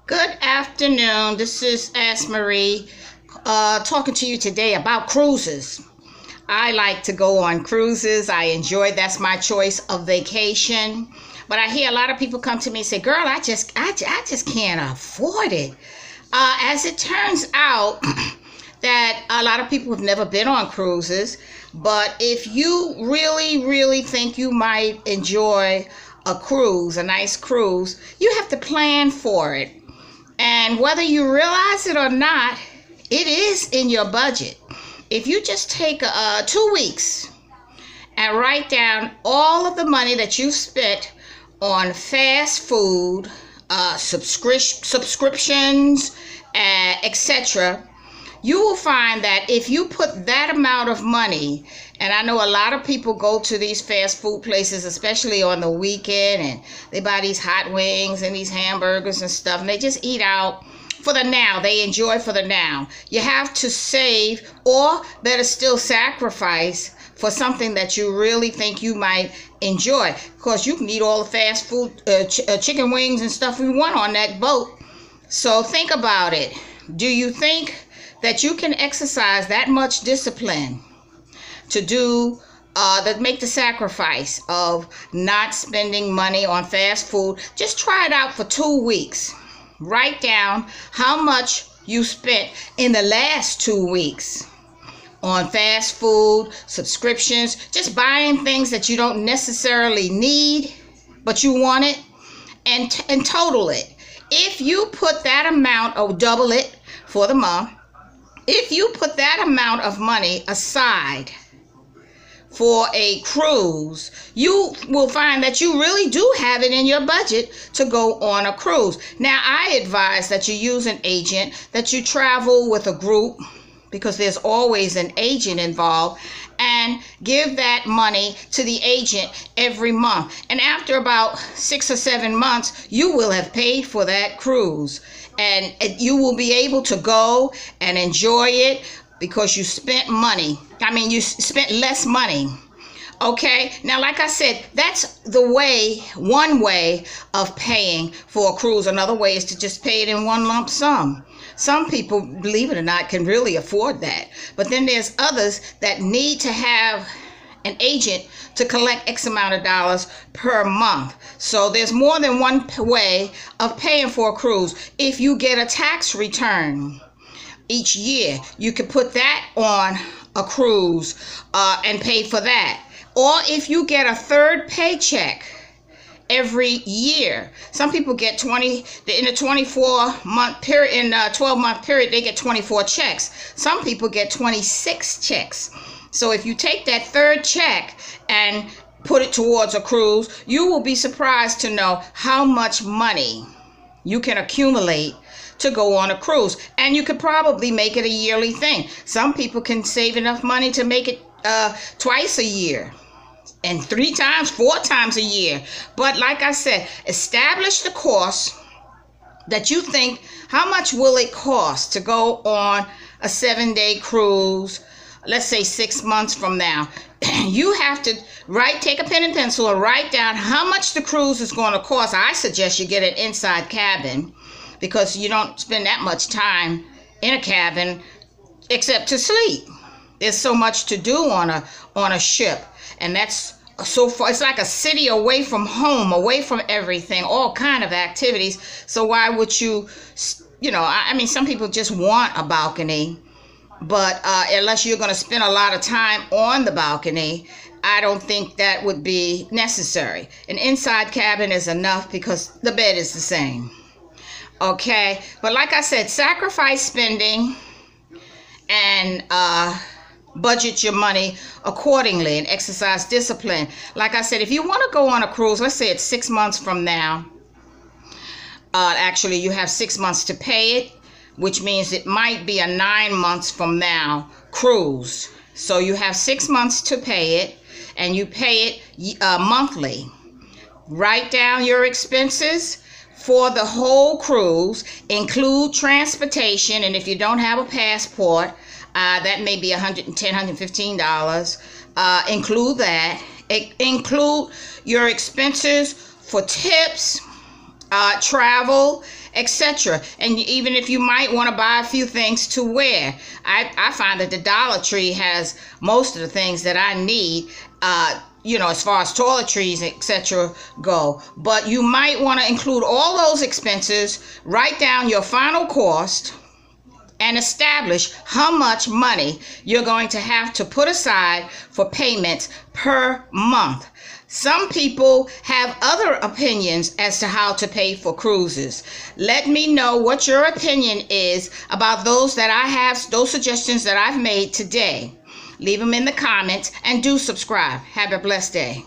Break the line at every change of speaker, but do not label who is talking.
Good afternoon. This is Ask Marie talking to you today about cruises. I like to go on cruises. I enjoy that's my choice of vacation. But I hear a lot of people come to me and say, "Girl, I just can't afford it." As it turns out, that a lot of people have never been on cruises, but if you really think you might enjoy a cruise, a nice cruise, you have to plan for it. And whether you realize it or not, it is in your budget. If you just take 2 weeks and write down all of the money that you spent on fast food, subscriptions, etc., you will find that if you put that amount of money, and I know a lot of people go to these fast food places, especially on the weekend, and they buy these hot wings and these hamburgers and stuff, and they just eat out for the now. They enjoy for the now. You have to save, or better still, sacrifice for something that you really think you might enjoy. Because you can eat all the fast food, chicken wings and stuff you want on that boat. So think about it. Do you think that you can exercise that much discipline to do that, make the sacrifice of not spending money on fast food? Just try it out for 2 weeks. Write down how much you spent in the last 2 weeks on fast food, subscriptions, just buying things that you don't necessarily need, but you want it, and total it. If you put that amount, or double it for the month, if you put that amount of money aside for a cruise, you will find that you really do have it in your budget to go on a cruise. Now, I advise that you use an agent, that you travel with a group, because there's always an agent involved, and give that money to the agent every month. And after about 6 or 7 months, you will have paid for that cruise, and you will be able to go and enjoy it because you spent money. You spent less money. Okay, now like I said, that's one way of paying for a cruise. Another way is to just pay it in one lump sum. Some people, believe it or not, can really afford that. But then there's others that need to have an agent to collect X amount of dollars per month. So there's more than one way of paying for a cruise. If you get a tax return each year, you could put that on a cruise and pay for that. Or if you get a third paycheck every year. Some people get in a 12-month period, they get 24 checks. Some people get 26 checks. So if you take that third check and put it towards a cruise, you will be surprised to know how much money you can accumulate to go on a cruise. And you could probably make it a yearly thing. Some people can save enough money to make it twice a year, and 3 times, 4 times a year. But like I said, establish the cost that you think, how much will it cost to go on a 7-day cruise, let's say 6 months from now. You have to take a pen and pencil and write down how much the cruise is going to cost. I suggest you get an inside cabin, because you don't spend that much time in a cabin except to sleep. There's so much to do on a ship, and that's so far. It's like a city away from home, away from everything, all kind of activities. So why would you, some people just want a balcony, but unless you're going to spend a lot of time on the balcony, I don't think that would be necessary. An inside cabin is enough because the bed is the same. Okay, but like I said, sacrifice spending and budget your money accordingly and exercise discipline. Like I said, if you want to go on a cruise, let's say it's 6 months from now. Actually, you have 6 months to pay it, which means it might be a 9 months from now cruise. So you have 6 months to pay it, and you pay it monthly. Write down your expenses for the whole cruise, include transportation, and if you don't have a passport, that may be $110, $115. Include that. Include your expenses for tips, travel, etc. And even if you might want to buy a few things to wear, I find that the Dollar Tree has most of the things that I need, as far as toiletries, etc. go. But you might want to include all those expenses, write down your final cost, and establish how much money you're going to have to put aside for payments per month. Some people have other opinions as to how to pay for cruises. Let me know what your opinion is about those suggestions that I've made today. Leave them in the comments and do subscribe. Have a blessed day.